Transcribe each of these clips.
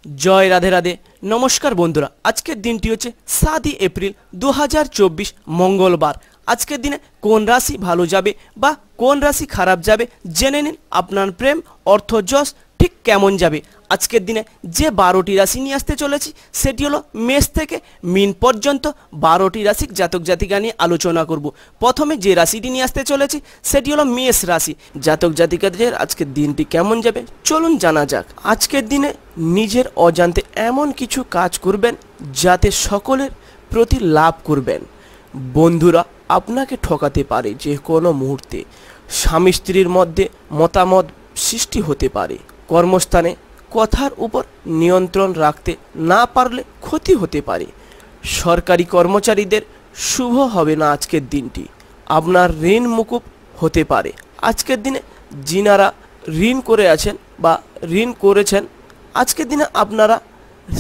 জয় রাধে রাধে। নমস্কার বন্ধুরা, আজকের দিনটি হচ্ছে 7 এপ্রিল 2024 মঙ্গলবার। আজকের দিনে কোন রাশি ভালো যাবে বা কোন রাশি খারাপ যাবে জেনে নিন। আপনার প্রেম অর্থ যশ ঠিক কেমন যাবে। আজকের দিনে যে 12টি রাশি নিয়ে আসতে চলেছি সেটি হলো মেষ থেকে মীন পর্যন্ত 12টি রাশি জাতক জাতিকা নিয়ে আলোচনা করব। প্রথমে যে রাশিটি নিয়ে আসতে চলেছি সেটি হলো মেষ রাশি। জাতক জাতিকাদের আজকের দিনটি কেমন যাবে চলুন জানা যাক। আজকের দিনে নিজের অজান্তে এমন কিছু কাজ করবেন যাতে সকলের প্রতি লাভ করবেন। বন্ধুরা আপনাকে ঠকাতে পারে যে কোনো মুহূর্তে। স্বামী স্ত্রীর মধ্যে মতামত সৃষ্টি হতে পারে। কর্মস্থানে কথার উপর নিয়ন্ত্রণ রাখতে না পারলে ক্ষতি হতে পারে। সরকারি কর্মচারীদের শুভ হবে না আজকের দিনটি। আপনার ঋণ মুকুব হতে পারে। আজকের দিনে যিনারা ঋণ করে আছেন বা ঋণ করেছেন, আজকের দিনে আপনারা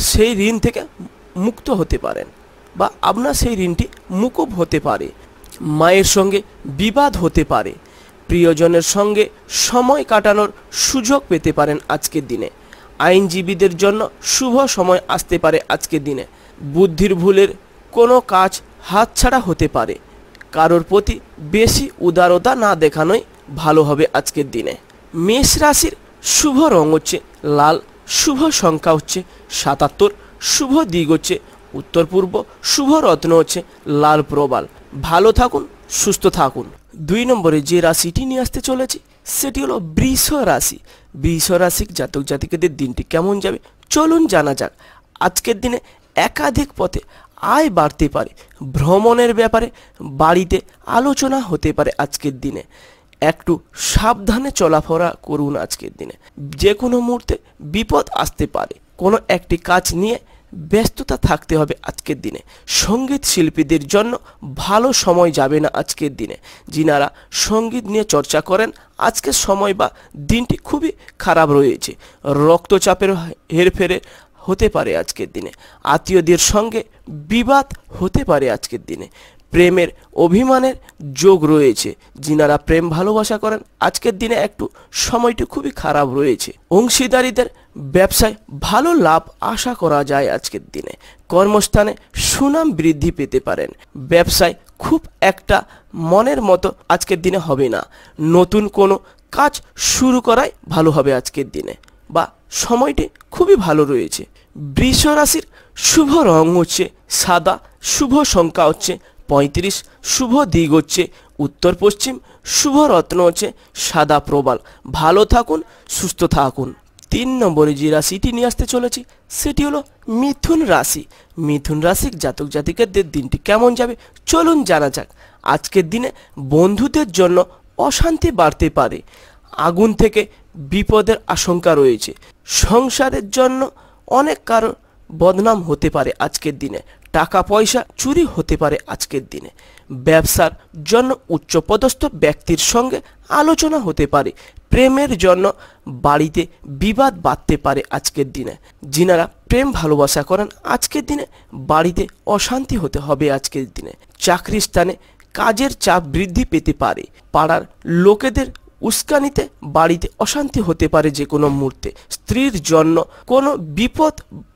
সেই ঋণ থেকে মুক্ত হতে পারেন বা আপনার সেই ঋণটি মুকুব হতে পারে। মায়ের সঙ্গে বিবাদ হতে পারে। প্রিয়জনের সঙ্গে সময় কাটানোর সুযোগ পেতে পারেন আজকের দিনে। আইনজীবীদের জন্য শুভ সময় আসতে পারে আজকের দিনে। বুদ্ধির ভুলের কোনো কাজ হাতছাড়া হতে পারে। কারোর প্রতি বেশি উদারতা না দেখানোই ভালো হবে আজকের দিনে। মেষ রাশির শুভ রং হচ্ছে লাল, শুভ সংখ্যা হচ্ছে 77, শুভ দিক হচ্ছে উত্তর পূর্ব, শুভ রত্ন হচ্ছে লাল প্রবাল। ভালো থাকুন, সুস্থ থাকুন। 2 নম্বরে যে রাশিটি নিয়ে আসতে চলেছি সেটি হলো বৃষ রাশি। বৃষ রাশি জাতক জাতিকাদের দিনটি কেমন যাবে চলুন জানা যাক। আজকের দিনে একাধিক পথে আয় বাড়তে পারে। ভ্রমণের ব্যাপারে বাড়িতে আলোচনা হতে পারে আজকের দিনে। একটু সাবধানে চলাফেরা করুন আজকের দিনে। যে কোনো মুহূর্তে বিপদ আসতে পারে। কোনো একটি কাজ নিয়ে ব্যস্ততা থাকতে হবে আজকের দিনে। সঙ্গীত শিল্পীদের জন্য ভালো সময় যাবে না আজকের দিনে। যিনারা সঙ্গীত নিয়ে চর্চা করেন আজকের সময় বা দিনটি খুবই খারাপ রয়েছে। রক্তচাপের হেরফেরে হতে পারে আজকের দিনে। আত্মীয়দের সঙ্গে বিবাদ হতে পারে আজকের দিনে। প্রেমের অভিমানের যোগ রয়েছে। যিনারা প্রেম ভালোবাসা করেন আজকের দিনে একটু সময়টি খুবই খারাপ রয়েছে। অংশীদারিদের ব্যবসায় ভালো লাভ আশা করা যায় আজকের দিনে। কর্মস্থানে সুনাম বৃদ্ধি পেতে পারেন। ব্যবসায় খুব একটা মনের মতো আজকের দিনে হবে না। নতুন কোনো কাজ শুরু করাই ভালো হবে আজকের দিনে বা সময়টি খুবই ভালো রয়েছে। বৃষ রাশির শুভ রং হচ্ছে সাদা, শুভ সংখ্যা হচ্ছে 35, শুভ দিক হচ্ছে উত্তর পশ্চিম, শুভ রত্ন হচ্ছে সাদা প্রবাল। ভালো থাকুন, সুস্থ থাকুন। 3 নম্বরে যে রাশিটি নিয়ে আসতে চলেছি সেটি হলো মিথুন রাশি। মিথুন রাশির জাতক জাতিকাদের দিনটি কেমন যাবে চলুন জানা যাক। আজকের দিনে বন্ধুদের জন্য অশান্তি বাড়তে পারে। আগুন থেকে বিপদের আশঙ্কা রয়েছে। সংসারের জন্য অনেক কারো বদনাম হতে পারে আজকের দিনে। টাকা পয়সা চুরি হতে পারে আজকের দিনে। ব্যবসার জন্য উচ্চপদস্থ ব্যক্তির সঙ্গে আলোচনা হতে পারে। প্রেমের জন্য বাড়িতে বিবাদ বাঁধতে পারে আজকের দিনে। যিনারা প্রেম ভালোবাসা করেন আজকের দিনে বাড়িতে অশান্তি হতে হবে আজকের দিনে। চাকরির স্থানে কাজের চাপ বৃদ্ধি পেতে পারে। পাড়ার লোকেদের উস্কানিতে বাড়িতে অশান্তি হতে পারে যে কোনো মুহূর্তে। স্ত্রীর জন্য কোনো বিপদ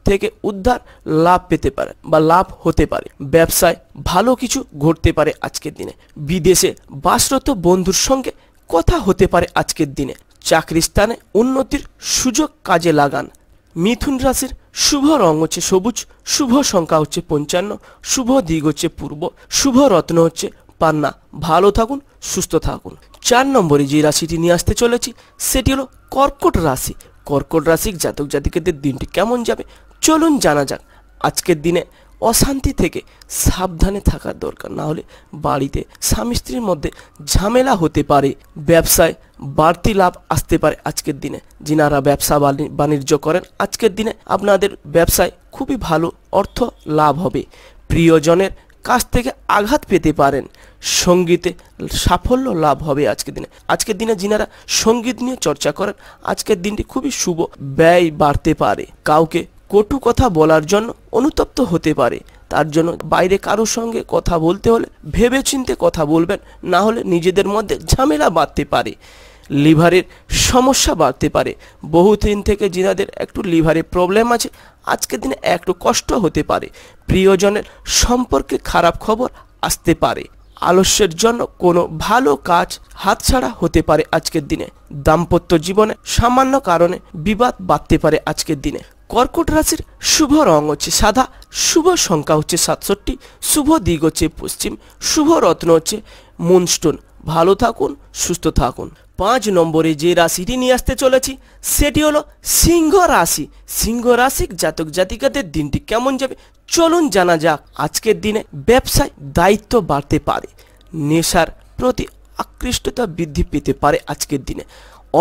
থেকে উদ্ধার লাভ পেতে পারে বা লাভ হতে পারে। ব্যবসায় ভালো কিছু ঘটতে পারে আজকের দিনে। বিদেশে বাসরত বন্ধুর সঙ্গে কথা হতে পারে আজকের দিনে। চাকরি স্থানে উন্নতির সুযোগ কাজে লাগান। মিথুন রাশির শুভ রং হচ্ছে সবুজ, শুভ সংখ্যা হচ্ছে 55, শুভ দিক হচ্ছে পূর্ব, শুভ রত্ন হচ্ছে পান্না। ভালো থাকুন, সুস্থ থাকুন। 4 নম্বরে যে রাশিটি নিয়ে আসতে চলেছি সেটি হলো কর্কট রাশি। কর্কট রাশির জাতক জাতিকাদের দিনটি কেমন যাবে চলুন জানা যাক। আজকের দিনে অশান্তি থেকে সাবধানে থাকার দরকার, না হলে বাড়িতে স্বামী স্ত্রীর মধ্যে ঝামেলা হতে পারে। ব্যবসায় বাড়তি লাভ আসতে পারে আজকের দিনে। যিনারা ব্যবসা বাণিজ্য করেন আজকের দিনে আপনাদের ব্যবসায় খুবই ভালো অর্থ লাভ হবে। প্রিয়জনের কাছ থেকে আঘাত পেতে পারেন। সঙ্গীতে সাফল্য লাভ হবে আজকের দিনে। আজকের দিনে যিনারা সঙ্গীত নিয়ে চর্চা করেন আজকের দিনটি খুবই শুভ। ব্যয় বাড়তে পারে। কাউকে কটু কথা বলার জন্য অনুতপ্ত হতে পারে। তার জন্য বাইরে কারোর সঙ্গে কথা বলতে হলে ভেবেচিন্তে কথা বলবেন, না হলে নিজেদের মধ্যে ঝামেলা বাঁধতে পারে। লিভারের সমস্যা বাড়তে পারে। বহুদিন থেকে যিনাদের একটু লিভারে প্রবলেম আছে, আজকের দিনে একটু কষ্ট হতে পারে। প্রিয়জনের সম্পর্কে খারাপ খবর আসতে পারে। আলস্যের জন্য কোনো ভালো কাজ হাতছাড়া হতে পারে আজকের দিনে। দাম্পত্য জীবনে সামান্য কারণে বিবাদ বাড়তে পারে আজকের দিনে। কর্কট রাশির শুভ রং হচ্ছে সাদা, শুভ সংখ্যা হচ্ছে 67, শুভ দিক হচ্ছে পশ্চিম, শুভ রত্ন হচ্ছে মুনস্টোন। ভালো থাকুন, সুস্থ থাকুন। 5 নম্বরে যে রাশিটি নিয়ে আসতে চলেছি সেটি হলো সিংহ রাশি। সিংহ রাশির জাতক জাতিকাদের দিনটি কেমন যাবে চলুন জানা যাক। আজকের দিনে ব্যবসায় দায়িত্ব বাড়তে পারে। নেশার প্রতি আকৃষ্টতা বৃদ্ধি পেতে পারে আজকের দিনে।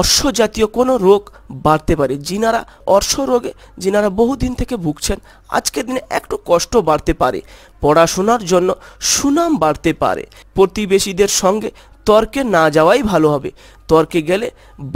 অর্শ জাতীয় কোনো রোগ বাড়তে পারে। যিনারা অর্শ রোগে যিনারা বহুদিন থেকে ভুগছেন, আজকের দিনে একটু কষ্ট বাড়তে পারে। পড়াশোনার জন্য সুনাম বাড়তে পারে। প্রতিবেশীদের সঙ্গে তর্কে না যাওয়াই ভালো হবে। তর্কে গেলে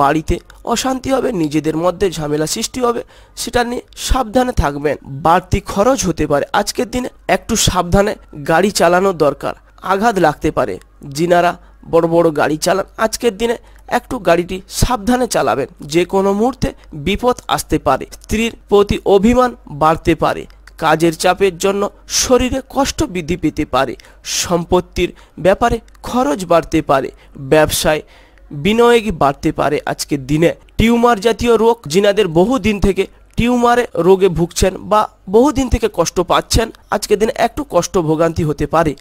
বাড়িতে অশান্তি হবে, নিজেদের মধ্যে ঝামেলা সৃষ্টি হবে, সেটা নিয়ে সাবধানে থাকবেন। বাড়তি খরচ হতে পারে আজকের দিনে। একটু সাবধানে গাড়ি চালানো দরকার, আঘাত লাগতে পারে। যিনারা বড় বড় গাড়ি চালান, আজকের দিনে একটু গাড়িটি সাবধানে চালাবেন, যে কোনো মুহূর্তে বিপদ আসতে পারে। স্ত্রীর প্রতি অভিমান বাড়তে পারে। কাজের চাপের জন্য শরীরে কষ্ট বৃদ্ধি পেতে পারে। সম্পত্তির ব্যাপারে খরচ বাড়তে পারে। ব্যবসায় বিনিয়োগ বাড়তে পারে আজকের দিনে। টিউমার জাতীয় রোগ, যিনাদের বহুদিন থেকে টিউমারে রোগে ভুগছেন বা বহুদিন থেকে কষ্ট পাচ্ছেন, আজকের দিনে একটু কষ্ট ভোগান্তি হতে পারে।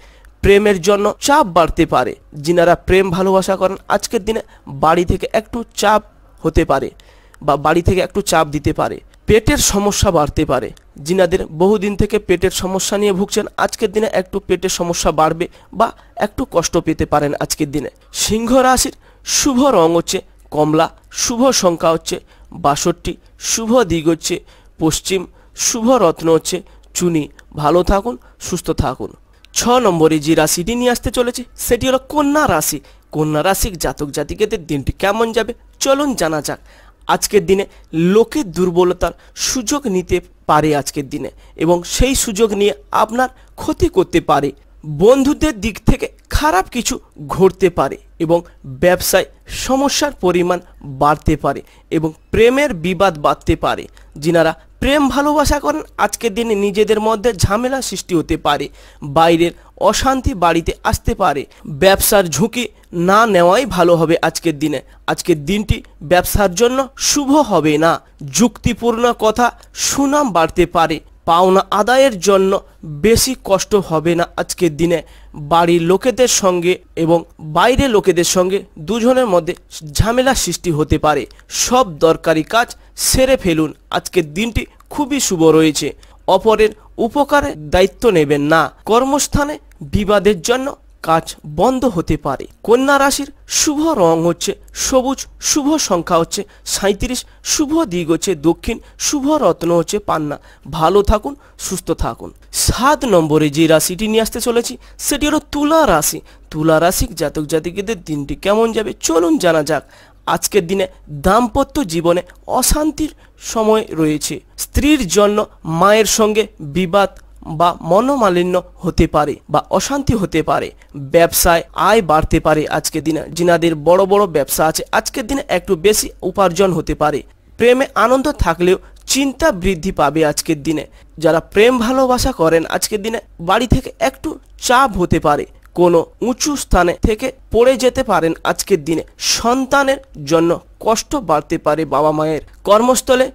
প্রেমের জন্য চাপ বাড়তে পারে। যিনারা প্রেম ভালোবাসা করেন, আজকের দিনে বাড়ি থেকে একটু চাপ হতে পারে বা বাড়ি থেকে একটু চাপ দিতে পারে। পেটের সমস্যা বাড়তে পারে। যিনাদের বহুদিন থেকে পেটের সমস্যা নিয়ে ভুগছেন, আজকের দিনে একটু পেটের সমস্যা বাড়বে বা একটু কষ্ট পেতে পারেন আজকের দিনে। সিংহ রাশির শুভ রং হচ্ছে কমলা, শুভ সংখ্যা হচ্ছে 62, শুভ দিক হচ্ছে পশ্চিম, শুভ রত্ন হচ্ছে চুনি। ভালো থাকুন, সুস্থ থাকুন। 6 নম্বরে যে রাশিটি নিয়ে আসতে চলেছে সেটি হলো কন্যা রাশি। কন্যা রাশির জাতক জাতিকাদের দিনটি কেমন যাবে চলুন জানা যাক। আজকের দিনে লোকের দুর্বলতার সুযোগ নিতে পারে আজকের দিনে, এবং সেই সুযোগ নিয়ে আপনার ক্ষতি করতে পারে। বন্ধুদের দিক থেকে খারাপ কিছু ঘটতে পারে এবং ব্যবসায় সমস্যার পরিমাণ বাড়তে পারে এবং প্রেমের বিবাদ বাড়তে পারে। যিনারা প্রেম ভালোবাসা করেন, আজকের দিনে নিজেদের মধ্যে ঝামেলা সৃষ্টি হতে পারে। বাইরের অশান্তি বাড়িতে আসতে পারে। ব্যবসার ঝুঁকি না নেওয়াই ভালো হবে আজকের দিনে। আজকের দিনটি ব্যবসার জন্য শুভ হবে না। যুক্তিপূর্ণ কথা সুনাম বাড়তে পারে। পাওনা আদায়ের জন্য বেশি কষ্ট হবে না আজকের দিনে। বাড়ির লোকেদের সঙ্গে এবং বাইরের লোকেদের সঙ্গে দুজনের মধ্যে ঝামেলা সৃষ্টি হতে পারে। সব দরকারি কাজ সেরে ফেলুন। আজকের দিনটি খুবই শুভ রয়েছে। অপরের উপকারে দায়িত্ব নেবেন না। কর্মস্থানে বিবাদের জন্য কাজ বন্ধ হতে পারে। কন্যা রাশির শুভ রং হচ্ছে সবুজ, শুভ সংখ্যা হচ্ছে 37, শুভ দিক হচ্ছে দক্ষিণ, শুভ রত্ন হচ্ছে পান্না। ভালো থাকুন, সুস্থ থাকুন। 7 নম্বরে যে রাশিটি নিয়ে আসতে চলেছি সেটি হলো তুলা রাশি। তুলা রাশির জাতক জাতিকাদের দিনটি কেমন যাবে চলুন জানা যাক। আজকের দিনে দাম্পত্য জীবনে অশান্তির সময় রয়েছে। স্ত্রীর জন্য মায়ের সঙ্গে বিবাদ বা মনোমালিন্য হতে পারে বা অশান্তি হতে পারে। ব্যবসায় আয় বাড়তে পারে আজকের দিনে। যিনাদের বড় বড় ব্যবসা আছে, আজকের দিনে একটু বেশি উপার্জন হতে পারে। প্রেমে আনন্দ থাকলেও চিন্তা বৃদ্ধি পাবে আজকের দিনে। যারা প্রেম ভালোবাসা করেন, আজকের দিনে বাড়ি থেকে একটু চাপ হতে পারে। কোনো উঁচু স্থানে থেকে পড়ে যেতে পারেন আজকের দিনে। সন্তানের জন্য কষ্ট বাড়তে পারে বাবা মায়ের। কর্মস্থলে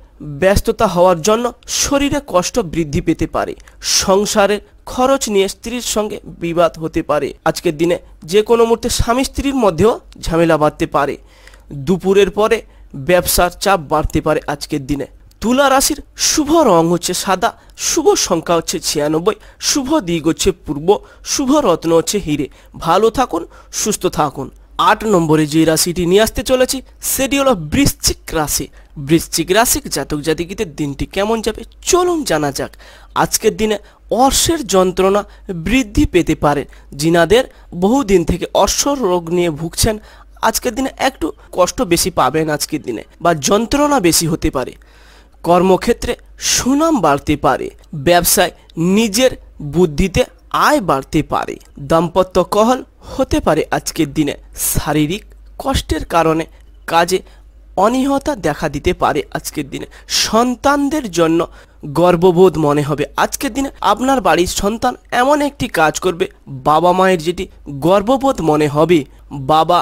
ব্যস্ততা হওয়ার জন্য শরীরে কষ্ট বৃদ্ধি পেতে পারে। সংসারের খরচ নিয়ে স্ত্রীর সঙ্গে বিবাদ হতে পারে আজকের দিনে। যে কোনো মুহূর্তে স্বামী স্ত্রীর মধ্যেও ঝামেলা বাড়তে পারে। দুপুরের পরে ব্যবসার চাপ বাড়তে পারে আজকের দিনে। তুলা রাশির শুভ রং হচ্ছে সাদা, শুভ সংখ্যা হচ্ছে 96, শুভ দিক হচ্ছে পূর্ব, শুভ রত্ন হচ্ছে হিরে। ভালো থাকুন, সুস্থ থাকুন। 8 নম্বরে যে রাশিটি নিয়ে আসতে চলেছি সেটি হলো বৃশ্চিক রাশি। বৃশ্চিক রাশির জাতক জাতিকাদের দিনটি কেমন যাবে চলুন জানা যাক। আজকের দিনে অর্শের যন্ত্রণা বৃদ্ধি পেতে পারে। যিনাদের বহুদিন থেকে অর্শ রোগ নিয়ে ভুগছেন, আজকের দিনে একটু কষ্ট বেশি পাবেন আজকের দিনে, বা যন্ত্রণা বেশি হতে পারে। কর্মক্ষেত্রে সুনাম বাড়তে পারে। ব্যবসায় নিজের বুদ্ধিতে আয় বাড়তে পারে। দাম্পত্য কলহ হতে পারে আজকের দিনে। শারীরিক কষ্টের কারণে কাজে অনীহতা দেখা দিতে পারে আজকের দিনে। সন্তানদের জন্য গর্ববোধ মনে হবে আজকের দিনে। আপনার বাড়ির সন্তান এমন একটি কাজ করবে বাবা মায়ের যেটি গর্ববোধ মনে হবে। বাবা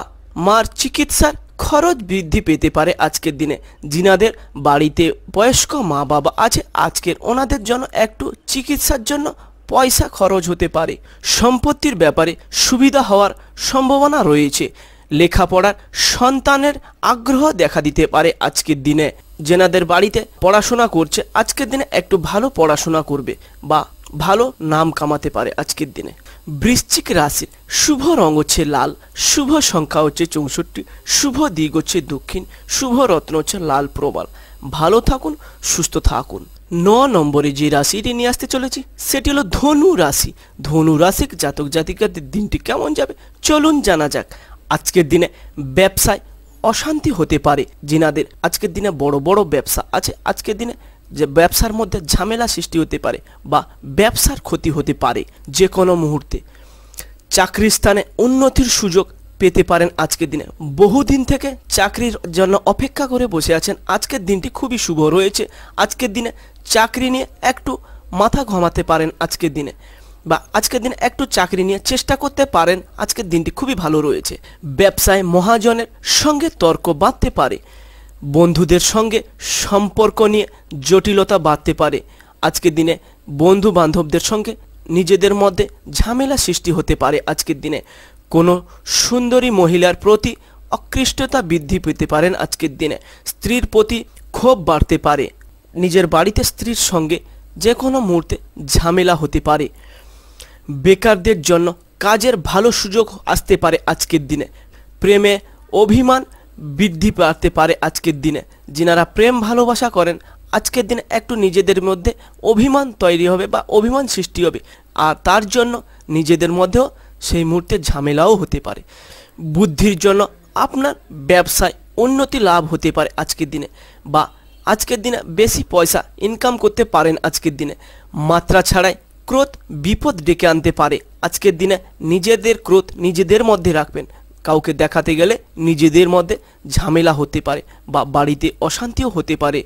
মার চিকিৎসার খরচ বৃদ্ধি পেতে পারে আজকের দিনে। যিনাদের বাড়িতে বয়স্ক মা বাবা আছে, আজকের ওনাদের জন্য একটু চিকিৎসার জন্য পয়সা খরচ হতে পারে। সম্পত্তির ব্যাপারে সুবিধা হওয়ার সম্ভাবনা রয়েছে। লেখাপড়ার সন্তানের আগ্রহ দেখা দিতে পারে আজকের দিনে। যেনাদের বাড়িতে পড়াশোনা করছে আজকের দিনে একটু ভালো পড়াশোনা করবে বা ভালো নাম কামাতে পারে আজকের দিনে। বৃশ্চিক রাশির শুভ রং হচ্ছে লাল, শুভ সংখ্যা হচ্ছে 64, শুভ দিক হচ্ছে দক্ষিণ, শুভ রত্ন হচ্ছে লাল প্রবাল। ভালো থাকুন, সুস্থ থাকুন। 9 নম্বরে যে রাশিটি নিয়ে আসতে চলেছি সেটি হলো ধনু রাশি। ধনু রাশির জাতক জাতিকাদের দিনটি কেমন যাবে চলুন জানা যাক। আজকের দিনে ব্যবসায় অশান্তি হতে পারে। যিনাদের আজকের দিনে বড় বড় ব্যবসা আছে, আজকের দিনে যে ব্যবসার মধ্যে ঝামেলা সৃষ্টি হতে পারে বা ব্যবসার ক্ষতি হতে পারে যে কোনো মুহূর্তে। চাকরির স্থানে উন্নতির সুযোগ পেতে পারেন আজকের দিনে। বহুদিন থেকে চাকরির জন্য অপেক্ষা করে বসে আছেন, আজকের দিনটি খুবই শুভ রয়েছে। আজকের দিনে চাকরি নিয়ে একটু মাথা ঘামাতে পারেন আজকের দিনে, বা আজকের দিনে একটু চাকরি নিয়ে চেষ্টা করতে পারেন। আজকের দিনটি খুবই ভালো রয়েছে। ব্যবসায় মহাজনের সঙ্গে তর্ক বাঁধতে পারে। বন্ধুদের সঙ্গে সম্পর্ক নিয়ে জটিলতা বাড়তে পারে। আজকের দিনে বন্ধু বান্ধবদের সঙ্গে নিজেদের মধ্যে ঝামেলা সৃষ্টি হতে পারে। আজকের দিনে কোনো সুন্দরী মহিলার প্রতি আকৃষ্টতা বৃদ্ধি পেতে পারেন। আজকের দিনে স্ত্রীর প্রতি ক্ষোভ বাড়তে পারে। নিজের বাড়িতে স্ত্রীর সঙ্গে যে কোনো মুহূর্তে ঝামেলা হতে পারে। বেকারদের জন্য কাজের ভালো সুযোগ আসতে পারে আজকের দিনে। প্রেমে অভিমান বৃদ্ধি পাতে পারে আজকের দিনে। যিনারা প্রেম ভালোবাসা করেন আজকের দিনে একটু নিজেদের মধ্যে অভিমান তৈরি হবে বা অভিমান সৃষ্টি হবে, আর তার জন্য নিজেদের মধ্যেও সেই মুহূর্তে ঝামেলাও হতে পারে। বুদ্ধির জন্য আপনার ব্যবসায় উন্নতি লাভ হতে পারে আজকের দিনে, বা আজকের দিনে বেশি পয়সা ইনকাম করতে পারেন আজকের দিনে। মাত্রা ছাড়াই ক্রোধ বিপদ ডেকে আনতে পারে। আজকের দিনে নিজেদের ক্রোধ নিজেদের মধ্যে রাখবেন। কাউকে দেখাতে গেলে নিজেদের মধ্যে ঝামেলা হতে পারে বা বাড়িতে অশান্তিও হতে পারে।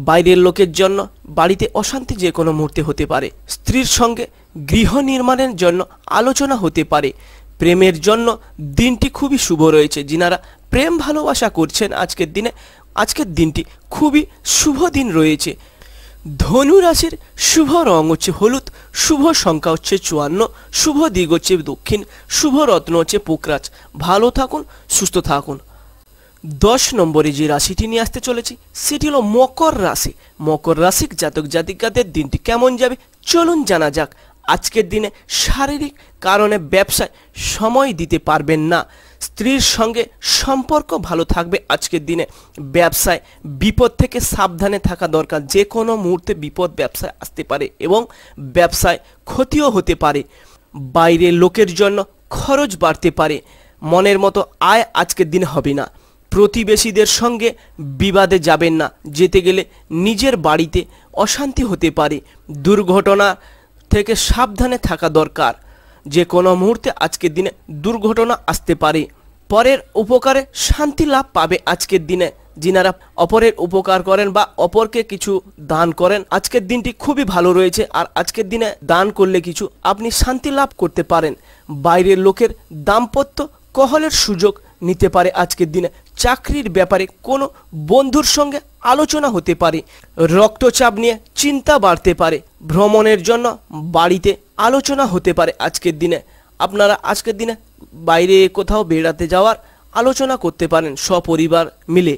বাইরের লোকের জন্য বাড়িতে অশান্তি যে কোনো মুহূর্তে হতে পারে। স্ত্রীর সঙ্গে গৃহ নির্মাণের জন্য আলোচনা হতে পারে। প্রেমের জন্য দিনটি খুবই শুভ রয়েছে। যিনারা প্রেম ভালোবাসা করছেন আজকের দিনে, আজকের দিনটি খুবই শুভ দিন রয়েছে। ধনু রাশির শুভ রং হচ্ছে হলুদ, শুভ সংখ্যা হচ্ছে 54, শুভ দিক হচ্ছে দক্ষিণ, শুভ রত্ন হচ্ছে পোকরাজ। ভালো থাকুন, সুস্থ থাকুন। 10 নম্বরে যে রাশিটি নিয়ে আসতে চলেছি সেটি হলো মকর রাশি। মকর রাশির জাতক জাতিকাদের দিনটি কেমন যাবে চলুন জানা যাক। আজকের দিনে শারীরিক কারণে ব্যবসায় সময় দিতে পারবেন না। স্ত্রীর সঙ্গে সম্পর্ক ভালো থাকবে আজকের দিনে। ব্যবসায় বিপদ থেকে সাবধানে থাকা দরকার। যে কোনো মুহূর্তে বিপদ ব্যবসায় আসতে পারে এবং ব্যবসায় ক্ষতিও হতে পারে। বাইরের লোকের জন্য খরচ বাড়তে পারে। মনের মতো আয় আজকের দিনে হবে না। প্রতিবেশীদের সঙ্গে বিবাদে যাবেন না, যেতে গেলে নিজের বাড়িতে অশান্তি হতে পারে। দুর্ঘটনা থেকে সাবধানে থাকা দরকার। যে কোনো মুহূর্তে আজকের দিনে দুর্ঘটনা আসতে পারে। পরের উপকারে শান্তি লাভ পাবে আজকের দিনে। যিনারা অপরের উপকার করেন বা অপরকে কিছু দান করেন আজকের দিনটি খুবই ভালো রয়েছে। আর আজকের দিনে দান করলে কিছু আপনি শান্তি লাভ করতে পারেন। বাইরের লোকের দাম্পত্য কলহের সুযোগ নিতে পারে আজকের দিনে। চাকরির ব্যাপারে কোনো বন্ধুর সঙ্গে আলোচনা হতে পারে। রক্তচাপ নিয়ে চিন্তা বাড়তে পারে। ভ্রমণের জন্য বাড়িতে আলোচনা হতে পারে আজকের দিনে। আপনারা আজকের দিনে বাইরে কোথাও বেড়াতে যাওয়ার আলোচনা করতে পারেন সপরিবার মিলে।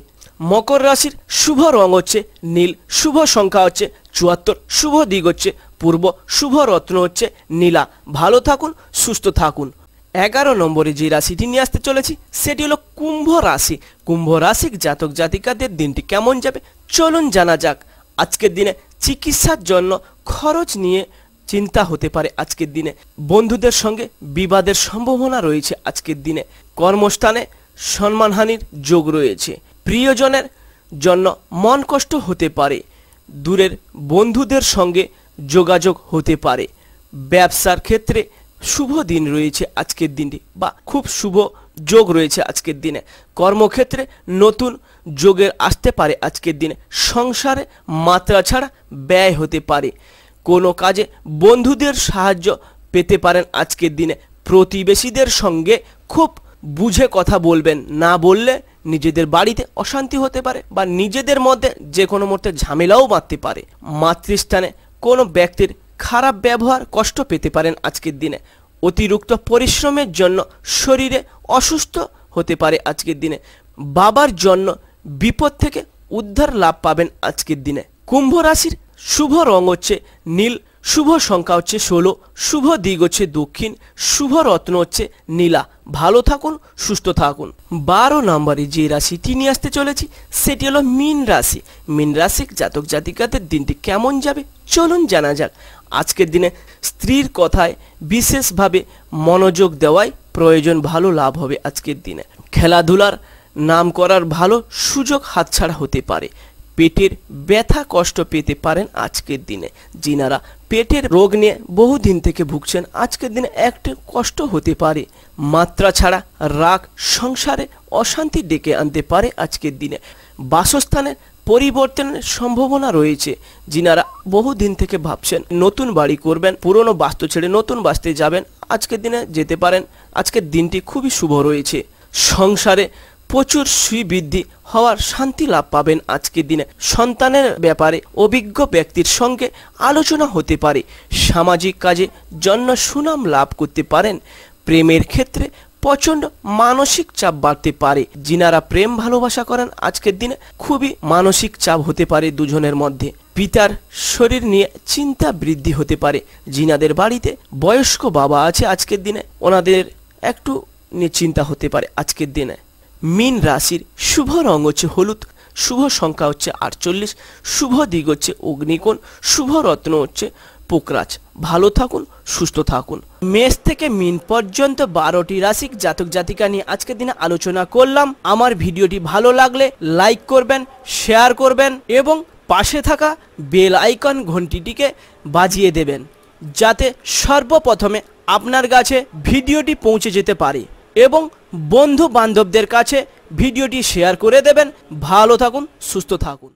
মকর রাশির শুভ রং হচ্ছে নীল, শুভ সংখ্যা হচ্ছে 74, শুভ দিক হচ্ছে পূর্ব, শুভ রত্ন হচ্ছে নীলা। ভালো থাকুন, সুস্থ থাকুন। 11 নম্বরে যে রাশিটি নিয়ে আসতে চলেছি সেটি হলো কুম্ভ রাশি। কুম্ভ রাশির জাতক জাতিকাদের দিনটি কেমন যাবে চলুন জানা যাক। আজকের দিনে চিকিৎসার জন্য খরচ নিয়ে চিন্তা হতে পারে আজকের দিনে। বন্ধুদের সঙ্গে বিবাদের সম্ভাবনা রয়েছে আজকের দিনে। কর্মস্থানে সম্মানহানির যোগ রয়েছে। প্রিয়জনের জন্য মন কষ্ট হতে পারে। দূরের বন্ধুদের সঙ্গে যোগাযোগ হতে পারে। ব্যবসার ক্ষেত্রে শুভ দিন রয়েছে আজকের দিনটি, বা খুব শুভ যোগ রয়েছে আজকের দিনে। কর্মক্ষেত্রে নতুন যোগের আসতে পারে আজকের দিনে। সংসারে মাত্রা ছাড়া ব্যয় হতে পারে। কোনো কাজে বন্ধুদের সাহায্য পেতে পারেন আজকের দিনে। প্রতিবেশীদের সঙ্গে খুব বুঝে কথা বলবেন, না বললে নিজেদের বাড়িতে অশান্তি হতে পারে বা নিজেদের মধ্যে যে কোনো মুহূর্তে ঝামেলাও বাঁধতে পারে। মাতৃস্থানে কোনো ব্যক্তির খারাপ ব্যবহার কষ্ট পেতে পারেন আজকের দিনে। অতিরিক্ত পরিশ্রমের জন্য শরীরে অসুস্থ হতে পারে আজকের দিনে। বাবার জন্য বিপদ থেকে উদ্ধার লাভ পাবেন আজকের দিনে। কুম্ভ রাশির শুভ রং হচ্ছে নীল, শুভ সংখ্যা হচ্ছে 16, শুভ দিক হচ্ছে দক্ষিণ, শুভ রত্ন হচ্ছে নীলা। ভালো থাকুন, সুস্থ থাকুন। 12 নম্বরে যে রাশিটি নিয়ে আসতে চলেছি সেটি হলো মীন রাশি। মীন রাশির জাতক জাতিকাদের দিনটি কেমন যাবে চলুন জানা যাক। আজকের দিনে স্ত্রীর কথায় বিশেষভাবে মনোযোগ দেওয়াই প্রয়োজন, ভালো লাভ হবে আজকের দিনে। খেলাধুলার নাম করার ভালো সুযোগ হাতছাড়া হতে পারে। পেটের ব্যথা কষ্ট পেতে পারেন আজকের দিনে। যিনারা পেটের রোগ নিয়ে বহুদিন থেকে ভুগছেন আজকের দিনে একটু কষ্ট হতে পারে। মাত্রা ছাড়া রাগ সংসারে অশান্তি ডেকে আনতে পারে আজকের দিনে। বাসস্থানের পরিবর্তনের সম্ভাবনা রয়েছে। যিনারা বহুদিন থেকে ভাবছেন নতুন বাড়ি করবেন, পুরনো বাস্তু ছেড়ে নতুন বাস্তুতে যাবেন, আজকের দিনে যেতে পারেন। আজকের দিনটি খুবই শুভ রয়েছে। সংসারে প্রচুর শ্রীবৃদ্ধি হওয়ার শান্তি লাভ পাবেন আজকের দিনে। সন্তানের ব্যাপারে অভিজ্ঞ ব্যক্তির সঙ্গে আলোচনা হতে পারে। সামাজিক কাজে জন্য সুনাম লাভ করতে পারেন। প্রেমের ক্ষেত্রে প্রচন্ড মানসিক চাপ বাড়তে পারে। যিনারা প্রেম ভালোবাসা করেন আজকের দিনে খুবই মানসিক চাপ হতে পারে দুজনের মধ্যে। পিতার শরীর নিয়ে চিন্তা বৃদ্ধি হতে পারে। যিনাদের বাড়িতে বয়স্ক বাবা আছে আজকের দিনে ওনাদের একটু নিয়ে চিন্তা হতে পারে আজকের দিনে। মীন রাশির শুভ রং হচ্ছে হলুদ, শুভ সংখ্যা হচ্ছে 48, শুভ দিক হচ্ছে অগ্নিকোণ, শুভ রত্ন হচ্ছে পোকরাজ। ভালো থাকুন, সুস্থ থাকুন। মেষ থেকে মীন পর্যন্ত 12টি রাশির জাতক জাতিকা নিয়ে আজকের দিনে আলোচনা করলাম। আমার ভিডিওটি ভালো লাগলে লাইক করবেন, শেয়ার করবেন এবং পাশে থাকা বেল আইকন ঘন্টিটিকে বাজিয়ে দেবেন, যাতে সর্বপ্রথমে আপনার কাছে ভিডিওটি পৌঁছে যেতে পারে এবং বন্ধু বান্ধবদের কাছে ভিডিওটি শেয়ার করে দেবেন। ভালো থাকুন, সুস্থ থাকুন।